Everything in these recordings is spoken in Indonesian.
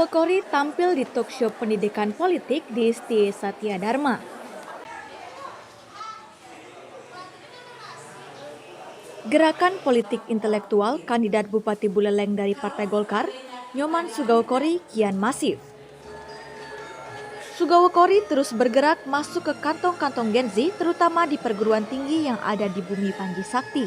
Kori tampil di talkshow pendidikan politik di STI Satya Dharma. Gerakan politik intelektual kandidat Bupati Buleleng dari Partai Golkar, Nyoman Sugawokori, kian masif. Sugawokori terus bergerak masuk ke kantong-kantong Gen Z, terutama di perguruan tinggi yang ada di Bumi Panji Sakti.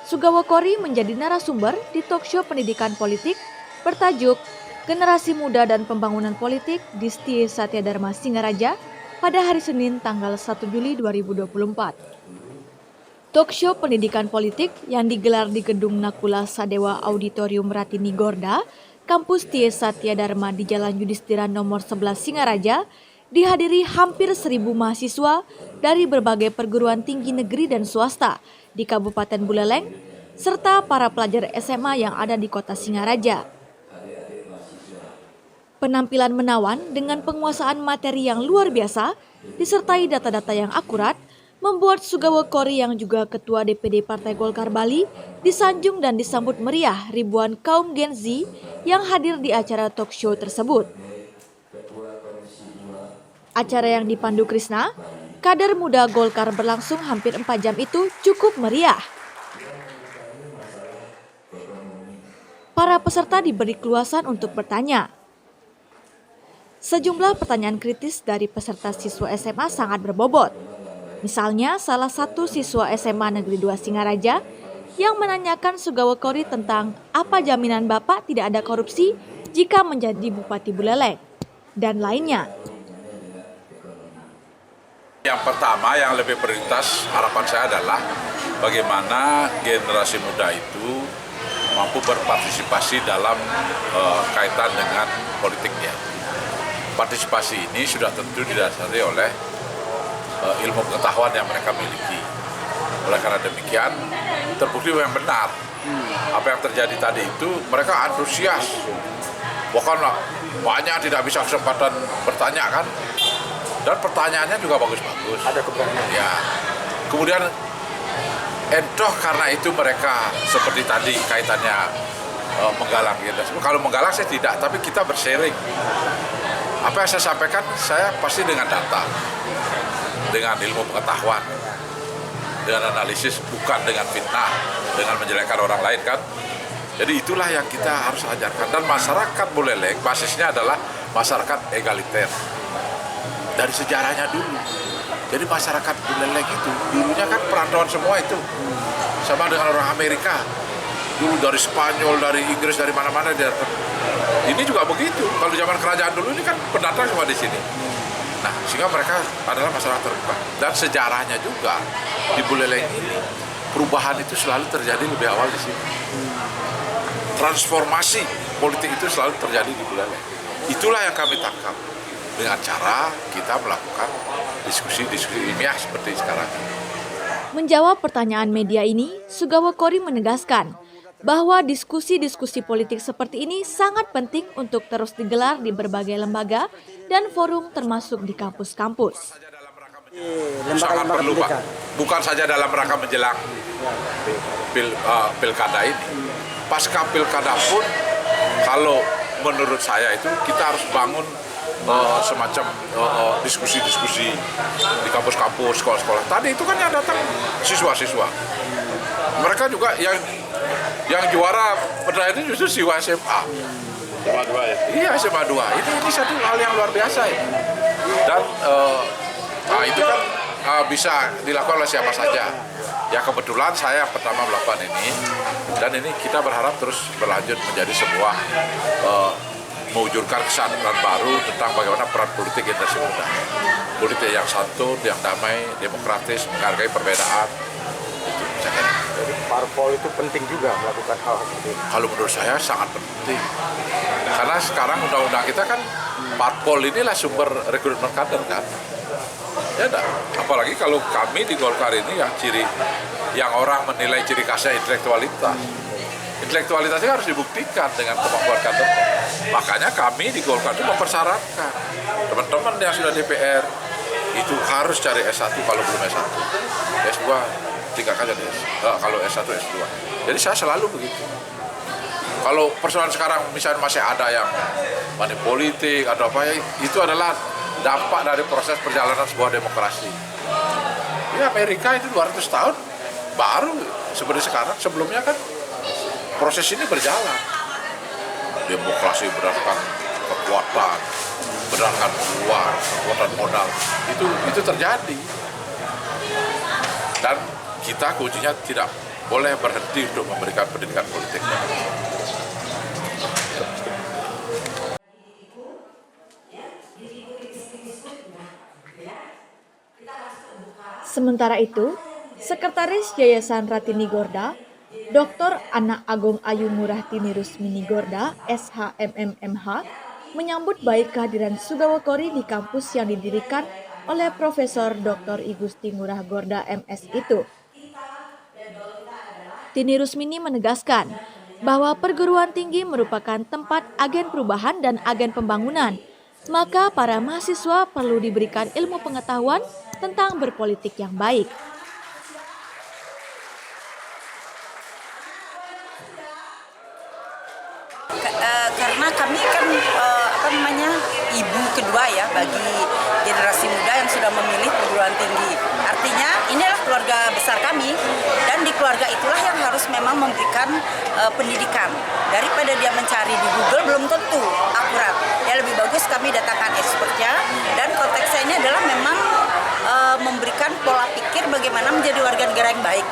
Sugawokori menjadi narasumber di talkshow pendidikan politik bertajuk Generasi Muda dan Pembangunan Politik di STI Satya Dharma Singaraja pada hari Senin tanggal 1 Juli 2024. Talkshow pendidikan politik yang digelar di Gedung Nakula Sadewa Auditorium Ratini Gorda, Kampus STI Satya Dharma di Jalan Yudhistira nomor 11 Singaraja, dihadiri hampir 1.000 mahasiswa dari berbagai perguruan tinggi negeri dan swasta di Kabupaten Buleleng, serta para pelajar SMA yang ada di kota Singaraja. Penampilan menawan dengan penguasaan materi yang luar biasa, disertai data-data yang akurat, membuat Sugawokori yang juga Ketua DPD Partai Golkar Bali disanjung dan disambut meriah ribuan kaum Gen Z yang hadir di acara talkshow tersebut. Acara yang dipandu Krisna, kader muda Golkar berlangsung hampir 4 jam itu cukup meriah. Para peserta diberi keluasan untuk bertanya. Sejumlah pertanyaan kritis dari peserta siswa SMA sangat berbobot. Misalnya salah satu siswa SMA Negeri 2 Singaraja yang menanyakan Sugawokori tentang apa jaminan Bapak tidak ada korupsi jika menjadi Bupati Buleleng dan lainnya. Yang pertama yang lebih prioritas harapan saya adalah bagaimana generasi muda itu mampu berpartisipasi dalam kaitan dengan politiknya. Partisipasi ini sudah tentu didasari oleh ilmu pengetahuan yang mereka miliki. Oleh karena demikian, terbukti yang benar. Apa yang terjadi tadi itu, mereka antusias. Bahkan banyak tidak bisa kesempatan bertanya kan. Dan pertanyaannya juga bagus-bagus. Ada keberanian. Ya. Kemudian, entah karena itu mereka seperti tadi kaitannya menggalang. Gitu. Kalau menggalang saya tidak, tapi kita bersharing. Apa yang saya sampaikan, saya pasti dengan data, dengan ilmu pengetahuan, dengan analisis, bukan dengan fitnah, dengan menjelekkan orang lain kan. Jadi itulah yang kita harus ajarkan. Dan masyarakat Buleleng, basisnya adalah masyarakat egaliter. Dari sejarahnya dulu. Jadi masyarakat Buleleng itu, dulunya kan perantauan semua itu. Sama dengan orang Amerika. Dulu dari Spanyol, dari Inggris, dari mana-mana dia. Ini juga begitu. Kalau zaman kerajaan dulu ini kan pendatang semua di sini. Nah, sehingga mereka adalah masyarakat terbuka. Dan sejarahnya juga di Buleleng ini perubahan itu selalu terjadi lebih awal di sini. Transformasi politik itu selalu terjadi di Buleleng. Itulah yang kami tangkap dengan cara kita melakukan diskusi-diskusi ilmiah seperti sekarang. Menjawab pertanyaan media ini, Sugawokori menegaskan bahwa diskusi-diskusi politik seperti ini sangat penting untuk terus digelar di berbagai lembaga dan forum termasuk di kampus-kampus. Sangat perlu Pak, bukan saja dalam rangka menjelang pilkada ini. Pasca pilkada pun, kalau menurut saya itu kita harus bangun semacam diskusi-diskusi di kampus-kampus, sekolah-sekolah. Tadi itu kan yang datang siswa-siswa. Mereka juga yang juara pada ini justru siswa SMA. SMA 2 ya? Iya, SMA 2. Ini satu hal yang luar biasa ya. Dan itu kan bisa dilakukan oleh siapa saja. Ya kebetulan saya pertama melakukan ini. Dan ini kita berharap terus berlanjut menjadi sebuah mewujudkan kesadaran baru tentang bagaimana peran politik generasi muda. Politik yang santun, yang damai, demokratis, menghargai perbedaan. Itu saya kira. Jadi parpol itu penting juga melakukan hal seperti ini. Kalau menurut saya sangat penting. Karena sekarang undang-undang kita kan parpol inilah sumber rekrutmen kader kan. Ya enggak. Apalagi kalau kami di Golkar ini yang orang menilai ciri khasnya intelektualitas. Intelektualitasnya harus dibuktikan dengan kemampuan kadernya. Makanya kami di Golkar itu mempersyaratkan teman-teman yang sudah DPR itu harus cari S1 kalau belum S1. S2 tinggalkan jadi kalau S1, S2. Jadi saya selalu begitu. Kalau persoalan sekarang misalnya masih ada yang money politik atau apa, itu adalah dampak dari proses perjalanan sebuah demokrasi. Ya Amerika itu 200 tahun baru seperti sekarang, sebelumnya kan proses ini berjalan. Demokrasi berdasarkan kekuatan, berdasarkan uang, kekuatan modal, itu terjadi. Dan kita kuncinya tidak boleh berhenti untuk memberikan pendidikan politik. Sementara itu, Sekretaris Yayasan Ratini Gorda, Dr. Anak Agung Ayu Murah Tini Rusmini Gorda, SHMMMH, menyambut baik kehadiran Sugawa Kori di kampus yang didirikan oleh Profesor Dr. I Gusti Ngurah Gorda MS itu. Tini Rusmini menegaskan bahwa perguruan tinggi merupakan tempat agen perubahan dan agen pembangunan, maka para mahasiswa perlu diberikan ilmu pengetahuan tentang berpolitik yang baik. Karena kami kan ibu kedua ya bagi generasi muda yang sudah memilih perguruan tinggi. Artinya inilah keluarga besar kami, dan di keluarga itulah yang harus memang memberikan pendidikan. Daripada dia mencari di Google belum tentu akurat. Ya lebih bagus kami datangkan expertnya, dan konteksnya ini adalah memang memberikan pola pikir bagaimana menjadi warga negara yang baik.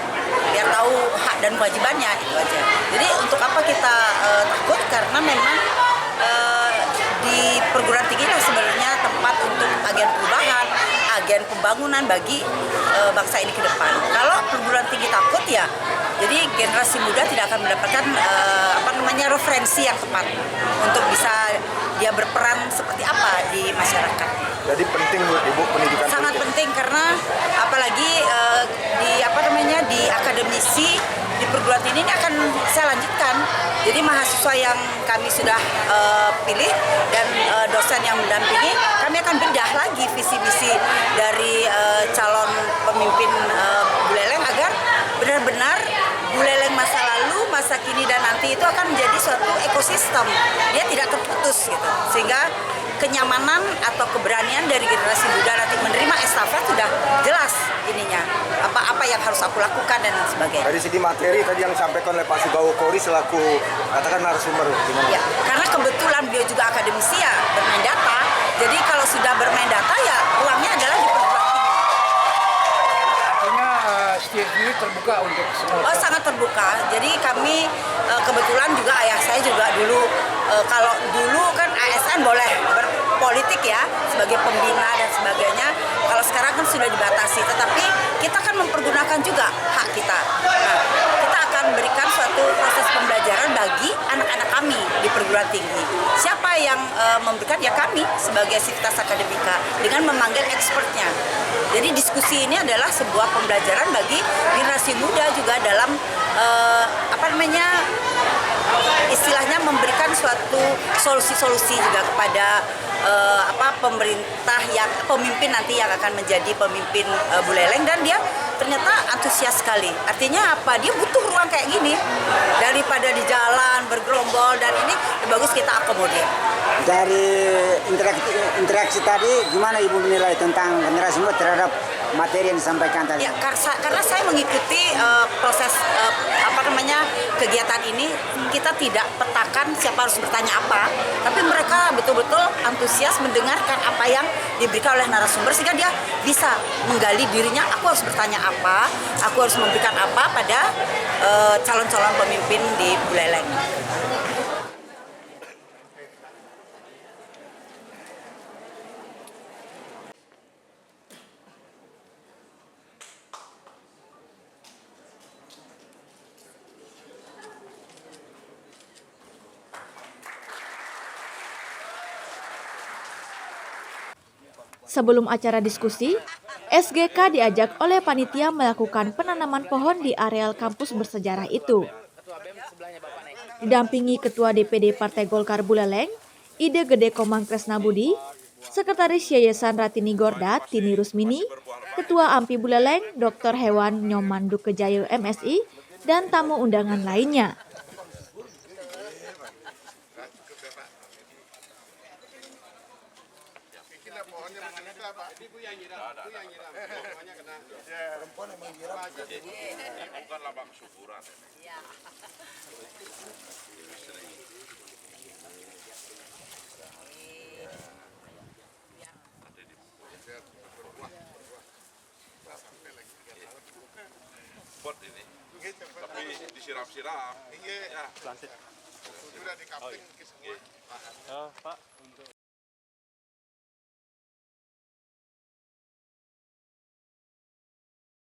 Biar tahu hak dan kewajibannya, itu aja. Jadi untuk apa kita takut, karena memang di perguruan tinggi lah sebenarnya tempat untuk agen perubahan, agen pembangunan bagi bangsa ini ke depan. Kalau perguruan tinggi takut ya, jadi generasi muda tidak akan mendapatkan referensi yang tepat untuk bisa dia berperan seperti apa di masyarakat. Jadi penting buat Ibu pendidikan sangat politik. Penting karena apalagi di akademisi di perguruan tinggi ini akan saya lanjutkan. Jadi mahasiswa yang kami sudah pilih dan dosen yang mendampingi, kami akan bedah lagi visi misi dari calon pemimpin Buleleng agar benar-benar Buleleng masa lalu, masa kini dan nanti itu akan menjadi suatu ekosistem. Dia tidak terputus gitu. Sehingga kenyamanan atau keberanian dari generasi muda nanti menerima estafet sudah jelas ininya. Apa yang harus aku lakukan dan sebagainya. Dari segi materi tadi yang disampaikan oleh Pak Sugawa Kori selaku katakan narasumber gimana? Ya, karena kebetulan beliau juga akademisi ya, bermain data. Jadi kalau sudah bermain data ya ruangnya adalah di perguruan tinggi. Artinya stage ini terbuka untuk semua. Oh, sangat terbuka. Jadi kami kebetulan juga ayah saya juga dulu kalau dulu kan ASN boleh berpolitik ya sebagai pembina dan sebagainya. Kalau sekarang kan sudah dibatasi, tetapi kita kan mempergunakan juga hak kita. Nah, kita akan berikan suatu proses pembelajaran bagi anak-anak kami di perguruan tinggi. Siapa yang memberikan? Ya kami sebagai sivitas akademika dengan memanggil expertnya. Jadi diskusi ini adalah sebuah pembelajaran bagi generasi muda juga dalam istilahnya memberikan suatu solusi-solusi juga kepada pemerintah yang pemimpin nanti yang akan menjadi pemimpin Buleleng, dan dia ternyata antusias sekali. Artinya apa? Dia butuh ruang kayak gini daripada di jalan bergerombol, dan ini bagus kita akomodir. Dari interaksi tadi, gimana Ibu menilai tentang generasi muda terhadap materi yang disampaikan tadi? Ya, karena saya mengikuti proses kegiatan ini, kita tidak petakan siapa harus bertanya apa, tapi mereka betul-betul antusias mendengarkan apa yang diberikan oleh narasumber, sehingga dia bisa menggali dirinya, aku harus bertanya apa, aku harus memberikan apa pada calon-calon pemimpin di Buleleng. Sebelum acara diskusi, SGK diajak oleh panitia melakukan penanaman pohon di areal kampus bersejarah itu. Didampingi Ketua DPD Partai Golkar Buleleng, Ide Gede Komang Kresnabudi, Sekretaris Yayasan Ratini Gorda, Tini Rusmini, Ketua AMPI Buleleng, Dr. Hewan Nyomandu Kejayo MSI, dan tamu undangan lainnya. enggak, Pak. Ini Bu yang nyiram. Bu yang nyiram. Semuanya kena. Perempuan emang nyiram. Ini bukan lambang kesyukuran ini. Ya. Istri. Ada di pot ini, tapi disiram-siram. Iya. Ya. Sudah di kapling ke semua. Pak, untuk